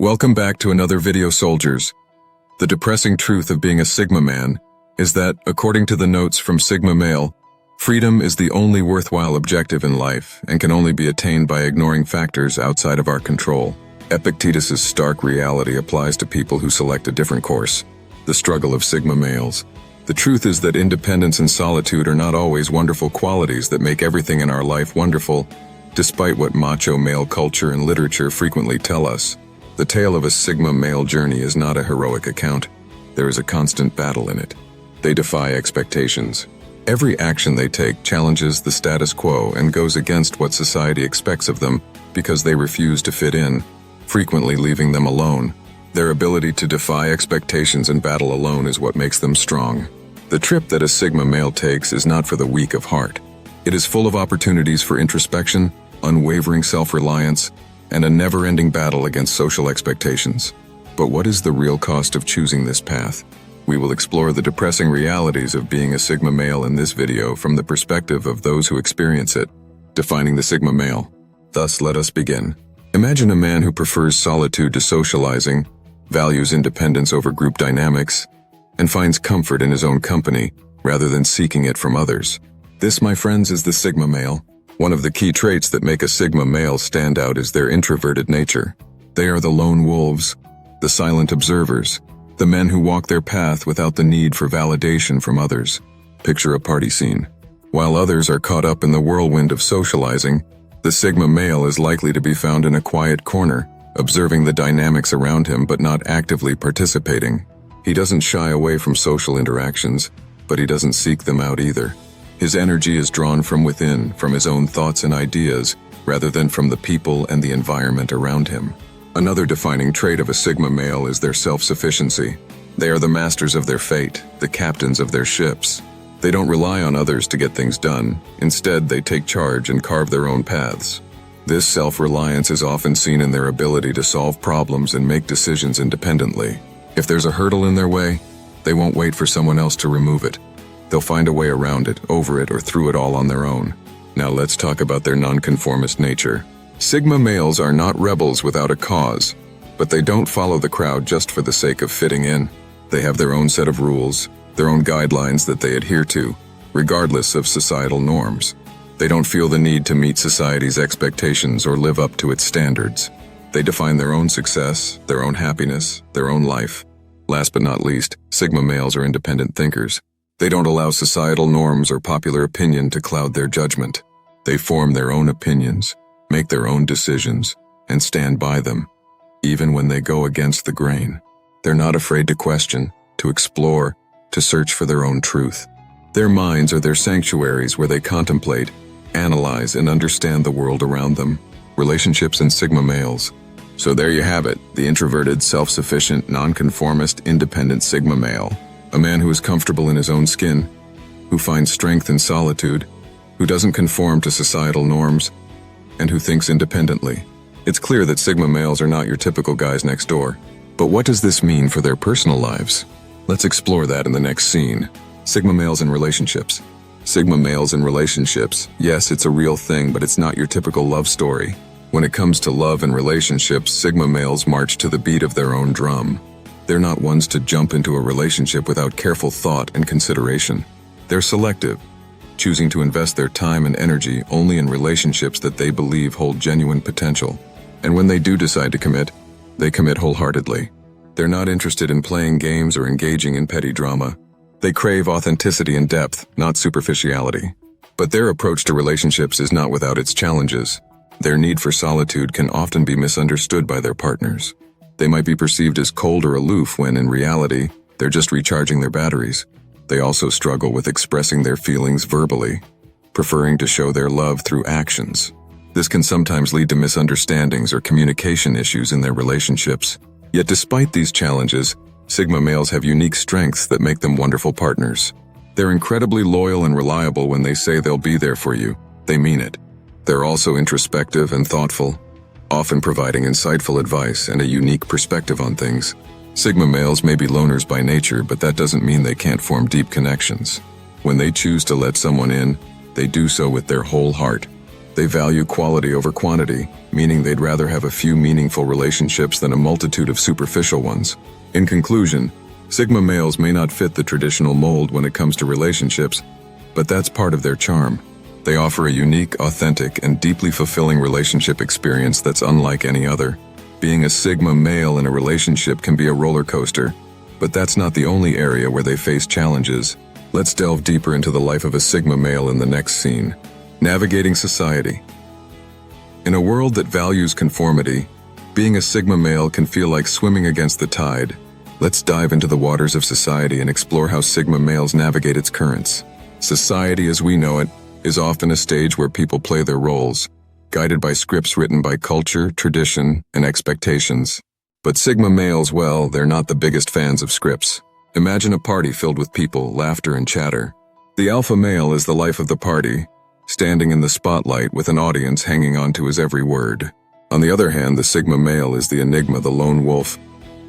Welcome back to another video, soldiers. The depressing truth of being a Sigma man is that, according to the notes from Sigma Male, freedom is the only worthwhile objective in life and can only be attained by ignoring factors outside of our control. Epictetus's stark reality applies to people who select a different course, the struggle of Sigma males. The truth is that independence and solitude are not always wonderful qualities that make everything in our life wonderful, despite what macho male culture and literature frequently tell us. The tale of a Sigma male journey is not a heroic account. There is a constant battle in it. They defy expectations. Every action they take challenges the status quo and goes against what society expects of them because they refuse to fit in, frequently leaving them alone. Their ability to defy expectations and battle alone is what makes them strong. The trip that a Sigma male takes is not for the weak of heart. It is full of opportunities for introspection, unwavering self-reliance, and a never-ending battle against social expectations. But what is the real cost of choosing this path? We will explore the depressing realities of being a Sigma male in this video from the perspective of those who experience it, defining the Sigma male. Thus, let us begin. Imagine a man who prefers solitude to socializing, values independence over group dynamics, and finds comfort in his own company rather than seeking it from others. This, my friends, is the Sigma male. One of the key traits that make a Sigma male stand out is their introverted nature. They are the lone wolves, the silent observers, the men who walk their path without the need for validation from others. Picture a party scene. While others are caught up in the whirlwind of socializing, the Sigma male is likely to be found in a quiet corner, observing the dynamics around him but not actively participating. He doesn't shy away from social interactions, but he doesn't seek them out either. His energy is drawn from within, from his own thoughts and ideas, rather than from the people and the environment around him. Another defining trait of a Sigma male is their self-sufficiency. They are the masters of their fate, the captains of their ships. They don't rely on others to get things done. Instead, they take charge and carve their own paths. This self-reliance is often seen in their ability to solve problems and make decisions independently. If there's a hurdle in their way, they won't wait for someone else to remove it. They'll find a way around it, over it, or through it all on their own. Now let's talk about their nonconformist nature. Sigma males are not rebels without a cause, but they don't follow the crowd just for the sake of fitting in. They have their own set of rules, their own guidelines that they adhere to, regardless of societal norms. They don't feel the need to meet society's expectations or live up to its standards. They define their own success, their own happiness, their own life. Last but not least, Sigma males are independent thinkers. They don't allow societal norms or popular opinion to cloud their judgment. They form their own opinions, make their own decisions, and stand by them, even when they go against the grain. They're not afraid to question, to explore, to search for their own truth. Their minds are their sanctuaries where they contemplate, analyze, and understand the world around them. Relationships and Sigma males. So there you have it, the introverted, self-sufficient, nonconformist, independent Sigma male. A man who is comfortable in his own skin, who finds strength in solitude, who doesn't conform to societal norms, and who thinks independently. It's clear that Sigma males are not your typical guys next door. But what does this mean for their personal lives? Let's explore that in the next scene. Sigma males in relationships. Sigma males in relationships. Yes, it's a real thing, but it's not your typical love story. When it comes to love and relationships, Sigma males march to the beat of their own drum. They're not ones to jump into a relationship without careful thought and consideration. They're selective, choosing to invest their time and energy only in relationships that they believe hold genuine potential. And when they do decide to commit, they commit wholeheartedly. They're not interested in playing games or engaging in petty drama. They crave authenticity and depth, not superficiality. But their approach to relationships is not without its challenges. Their need for solitude can often be misunderstood by their partners. They might be perceived as cold or aloof when, in reality, they're just recharging their batteries. They also struggle with expressing their feelings verbally, preferring to show their love through actions. This can sometimes lead to misunderstandings or communication issues in their relationships. Yet despite these challenges, Sigma males have unique strengths that make them wonderful partners. They're incredibly loyal and reliable when they say they'll be there for you. They mean it. They're also introspective and thoughtful, often providing insightful advice and a unique perspective on things. Sigma males may be loners by nature, but that doesn't mean they can't form deep connections. When they choose to let someone in, they do so with their whole heart. They value quality over quantity, meaning they'd rather have a few meaningful relationships than a multitude of superficial ones. In conclusion, Sigma males may not fit the traditional mold when it comes to relationships, but that's part of their charm. They offer a unique, authentic, and deeply fulfilling relationship experience that's unlike any other. Being a Sigma male in a relationship can be a roller coaster, but that's not the only area where they face challenges. Let's delve deeper into the life of a Sigma male in the next scene. Navigating society. In a world that values conformity, being a Sigma male can feel like swimming against the tide. Let's dive into the waters of society and explore how Sigma males navigate its currents. Society as we know it is often a stage where people play their roles, guided by scripts written by culture, tradition, and expectations. But Sigma males, well, they're not the biggest fans of scripts. Imagine a party filled with people, laughter, and chatter. The alpha male is the life of the party, standing in the spotlight with an audience hanging on to his every word. On the other hand, the Sigma male is the enigma, the lone wolf,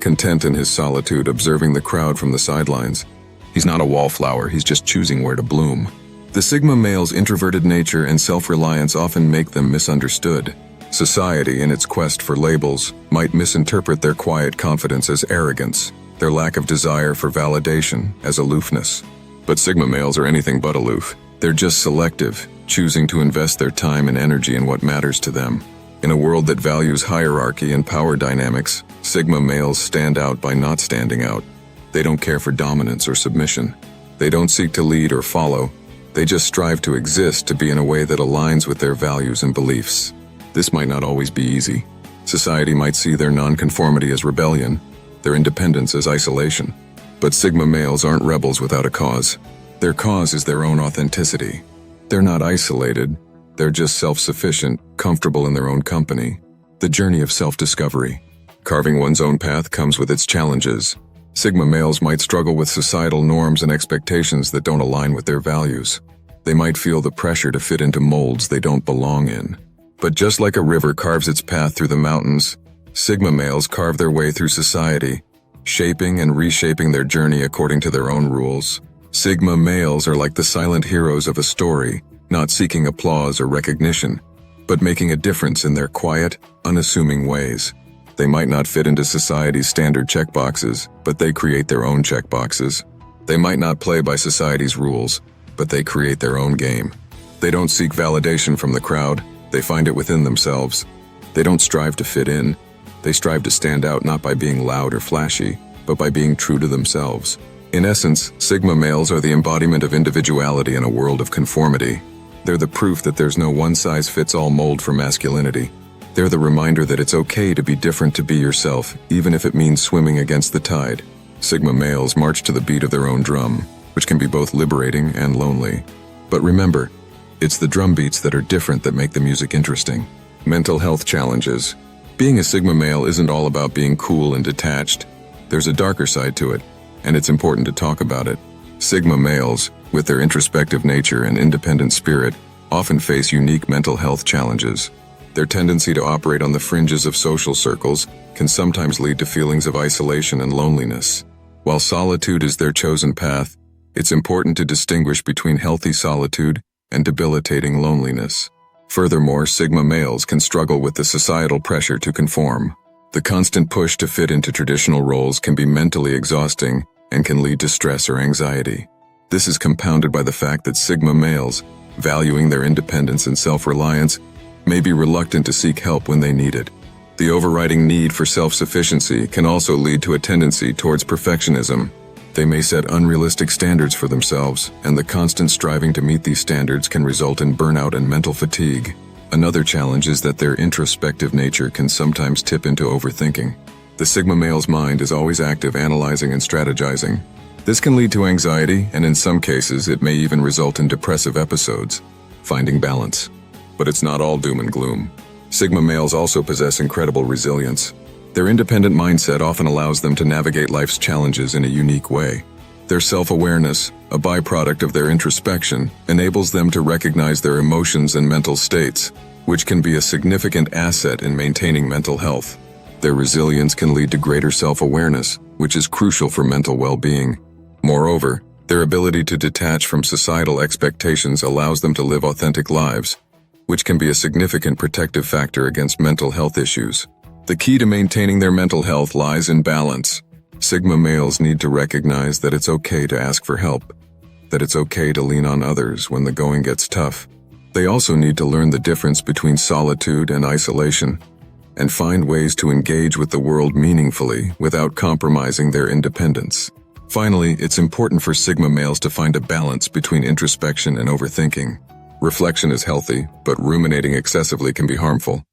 content in his solitude, observing the crowd from the sidelines. He's not a wallflower, he's just choosing where to bloom. The Sigma male's introverted nature and self-reliance often make them misunderstood. Society, in its quest for labels, might misinterpret their quiet confidence as arrogance, their lack of desire for validation as aloofness. But Sigma males are anything but aloof. They're just selective, choosing to invest their time and energy in what matters to them. In a world that values hierarchy and power dynamics, Sigma males stand out by not standing out. They don't care for dominance or submission. They don't seek to lead or follow. They just strive to exist, to be in a way that aligns with their values and beliefs. This might not always be easy. Society might see their nonconformity as rebellion, their independence as isolation. But Sigma males aren't rebels without a cause. Their cause is their own authenticity. They're not isolated. They're just self-sufficient, comfortable in their own company. The journey of self-discovery. Carving one's own path comes with its challenges. Sigma males might struggle with societal norms and expectations that don't align with their values. They might feel the pressure to fit into molds they don't belong in. But just like a river carves its path through the mountains, Sigma males carve their way through society, shaping and reshaping their journey according to their own rules. Sigma males are like the silent heroes of a story, not seeking applause or recognition, but making a difference in their quiet, unassuming ways. They might not fit into society's standard checkboxes, but they create their own checkboxes. They might not play by society's rules, but they create their own game. They don't seek validation from the crowd, they find it within themselves. They don't strive to fit in. They strive to stand out not by being loud or flashy, but by being true to themselves. In essence, Sigma males are the embodiment of individuality in a world of conformity. They're the proof that there's no one-size-fits-all mold for masculinity. They're the reminder that it's okay to be different, to be yourself, even if it means swimming against the tide. Sigma males march to the beat of their own drum, which can be both liberating and lonely. But remember, it's the drum beats that are different that make the music interesting. Mental health challenges. Being a Sigma male isn't all about being cool and detached. There's a darker side to it, and it's important to talk about it. Sigma males, with their introspective nature and independent spirit, often face unique mental health challenges. Their tendency to operate on the fringes of social circles can sometimes lead to feelings of isolation and loneliness. While solitude is their chosen path, it's important to distinguish between healthy solitude and debilitating loneliness. Furthermore, Sigma males can struggle with the societal pressure to conform. The constant push to fit into traditional roles can be mentally exhausting and can lead to stress or anxiety. This is compounded by the fact that Sigma males, valuing their independence and self-reliance, may be reluctant to seek help when they need it. The overriding need for self-sufficiency can also lead to a tendency towards perfectionism. They may set unrealistic standards for themselves, and the constant striving to meet these standards can result in burnout and mental fatigue. Another challenge is that their introspective nature can sometimes tip into overthinking. The Sigma male's mind is always active, analyzing and strategizing. This can lead to anxiety, and in some cases, it may even result in depressive episodes. Finding balance. But it's not all doom and gloom. Sigma males also possess incredible resilience. Their independent mindset often allows them to navigate life's challenges in a unique way. Their self-awareness, a byproduct of their introspection, enables them to recognize their emotions and mental states, which can be a significant asset in maintaining mental health. Their resilience can lead to greater self-awareness, which is crucial for mental well-being. Moreover, their ability to detach from societal expectations allows them to live authentic lives. which can be a significant protective factor against mental health issues. The key to maintaining their mental health lies in balance. Sigma males need to recognize that it's okay to ask for help, that it's okay to lean on others when the going gets tough. They also need to learn the difference between solitude and isolation, and find ways to engage with the world meaningfully without compromising their independence. Finally, it's important for Sigma males to find a balance between introspection and overthinking. Reflection is healthy, but ruminating excessively can be harmful.